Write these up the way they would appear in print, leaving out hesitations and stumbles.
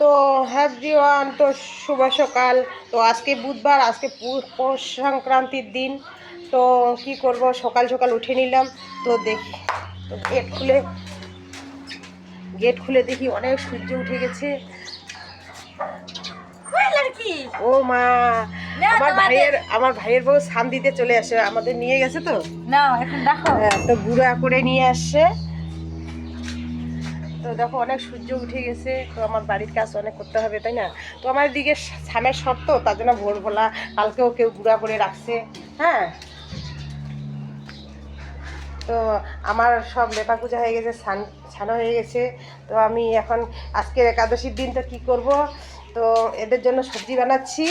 তো এভরিওয়ান, তো শুভ সকাল। তো আজকে বুধবার, আজকে পৌষ সংক্রান্তির দিন। তো কি করব, সকাল সকাল উঠে নিলাম। তো দেখি, তো গেট খুলে দেখি অনেক সূর্য উঠে গেছে। ও মা, আমার ভাইয়ের বউ স্নান দিতে চলে আসে, আমাদের নিয়ে গেছে। তো না এখন দেখো, তো গুঁড়া করে নিয়ে আসছে। তো দেখো অনেক সূর্য উঠে গেছে। তো আমার বাড়ির কাজ অনেক করতে হবে, তাই না? তো আমার এদিকে ছানের শর্ত, তার জন্য ভোরবেলা কালকেও কেউ গুঁড়া করে রাখছে। হ্যাঁ, তো আমার সব লেপা পূজা হয়ে গেছে, ছানা হয়ে গেছে। তো আমি এখন আজকের একাদশীর দিন তো কী করব, তো এদের জন্য সবজি বানাচ্ছি।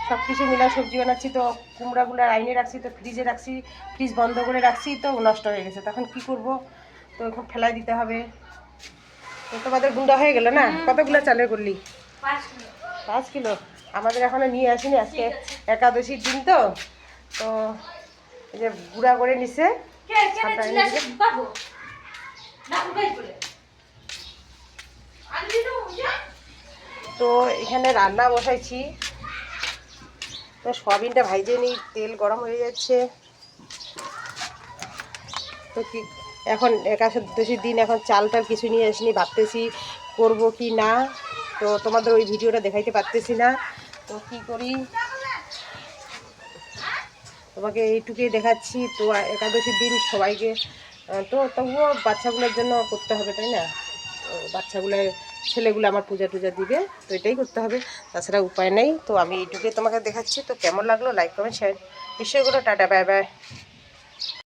সব কিছু মিলা সবজি বানাচ্ছি। তো কুমড়াগুলো আইনে রাখছি, তো ফ্রিজে রাখছি, ফ্রিজ বন্ধ করে রাখছি, তো নষ্ট হয়ে গেছে। তখন কি করব, তো এখন ফেলাই দিতে হবে। তো তোমাদের গুঁড়া হয়ে গেল না? কতগুলো চালের করলি? 5 কিলো। আমাদের এখনো নিয়ে আসিনি, আজকে একাদশীর দিন তো। তো এই যে গুঁড়া করে নিছে। তো এখানে রান্না বসাইছি। তো সয়াবিনটা ভাইজে নিই, তেল গরম হয়ে যাচ্ছে। তো কি এখন একাদশীর দিন, এখন চাল টাল কিছু নিয়ে আসিনি, ভাবতেছি করব কি না। তো তোমাদের ওই ভিডিওটা দেখাইতে পারতেছি না। তো কি করি, তোমাকে এইটুকুই দেখাচ্ছি। তো একাদশীর দিন সবাইকে, তো তবুও বাচ্চাগুলোর জন্য করতে হবে, তাই না? বাচ্চাগুলোর ছেলেগুলো আমার পূজা টুজা দিবে, তো এটাই করতে হবে, তাছাড়া উপায় নেই। তো আমি এইটুকুই তোমাকে দেখাচ্ছি। তো কেমন লাগলো, লাইক কমেন্ট শেয়ার নিশ্চয়ই করো। Tata, bye bye.